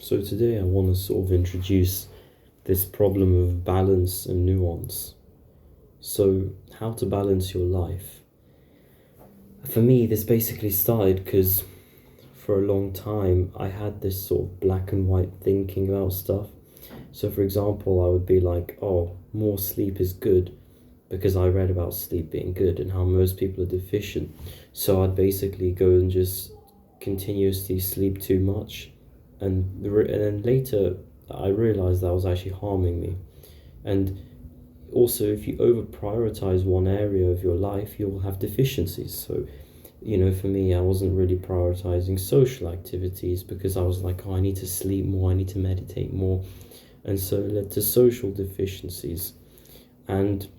So today I want to sort of introduce this problem of balance and nuance. So, how to balance your life. For me, this basically started because for a long time I had this sort of black and white thinking about stuff. So, for example, I would be like, oh, more sleep is good because I read about sleep being good and how most people are deficient. So, I'd basically go and just continuously sleep too much, and then later I realized that was actually harming me. And also, if you over prioritize one area of your life, you'll have deficiencies. So, for me, I wasn't really prioritizing social activities because I was like, oh, I need to sleep more, I need to meditate more. And so it led to social deficiencies. And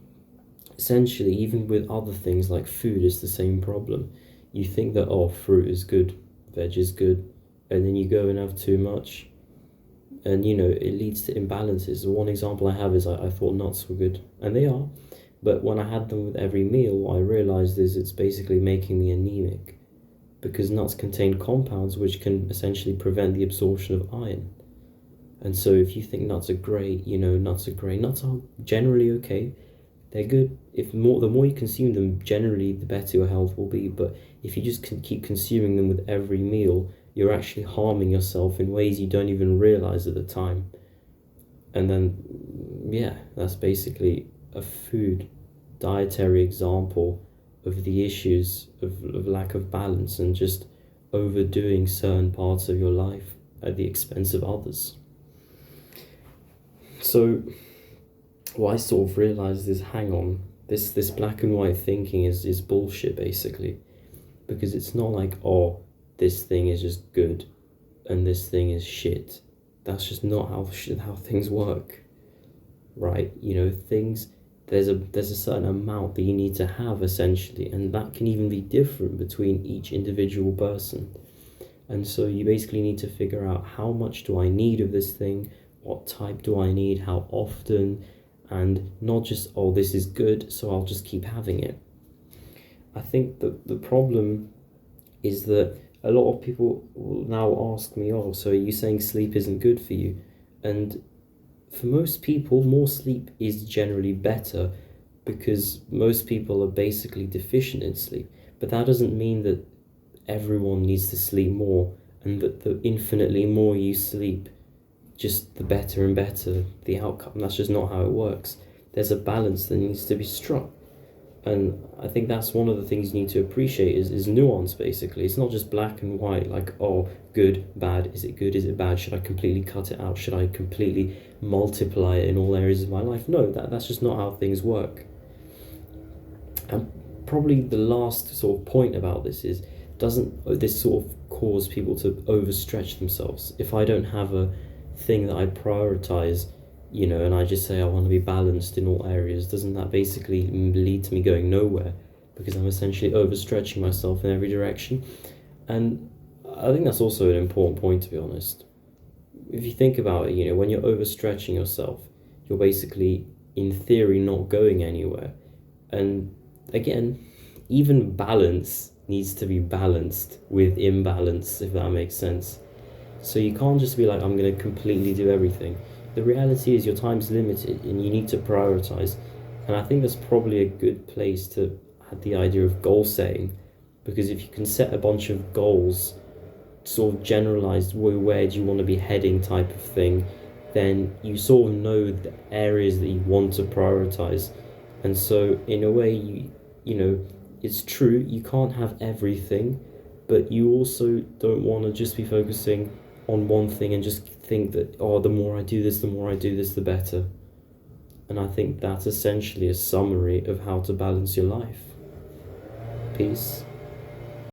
essentially, even with other things like food, it's the same problem. You think that, oh, fruit is good, veg is good, and then you go and have too much, and it leads to imbalances. One example I have is I thought nuts were good, and they are, but when I had them with every meal, what I realized is it's basically making me anemic, because nuts contain compounds which can essentially prevent the absorption of iron. And so if you think nuts are great, nuts are great. Nuts are generally okay. They're good. The more you consume them, generally the better your health will be. But if you just keep consuming them with every meal, you're actually harming yourself in ways you don't even realize at the time. And then, yeah, that's basically a food dietary example of the issues of lack of balance and just overdoing certain parts of your life at the expense of others. So what I sort of realized is, hang on, this black and white thinking is bullshit basically, because it's not like, oh, this thing is just good and this thing is shit. That's just not how things work, right? Things, there's a certain amount that you need to have essentially, and that can even be different between each individual person. And so you basically need to figure out, how much do I need of this thing, what type do I need, how often, and not just, oh, this is good, so I'll just keep having it. I think that the problem is that a lot of people will now ask me, oh, so are you saying sleep isn't good for you? And for most people, more sleep is generally better, because most people are basically deficient in sleep. But that doesn't mean that everyone needs to sleep more, and that the infinitely more you sleep, just the better and better the outcome. That's just not how it works. There's a balance that needs to be struck. And I think that's one of the things you need to appreciate is nuance, basically. It's not just black and white, like, oh, good, bad, is it good, is it bad, should I completely cut it out, should I completely multiply it in all areas of my life? No, that's just not how things work. And probably the last sort of point about this is, doesn't this sort of cause people to overstretch themselves? If I don't have a thing that I prioritize, and I just say I want to be balanced in all areas, doesn't that basically lead to me going nowhere? Because I'm essentially overstretching myself in every direction. And I think that's also an important point, to be honest. If you think about it, when you're overstretching yourself, you're basically, in theory, not going anywhere. And again, even balance needs to be balanced with imbalance, if that makes sense. So you can't just be like, I'm going to completely do everything. The reality is your time's limited and you need to prioritize. And I think that's probably a good place to add the idea of goal setting, because if you can set a bunch of goals, sort of generalized, where do you want to be heading type of thing, then you sort of know the areas that you want to prioritize. And so in a way, it's true, you can't have everything, but you also don't want to just be focusing on one thing and just think that, oh, the more I do this, the better. And I think that's essentially a summary of how to balance your life. Peace.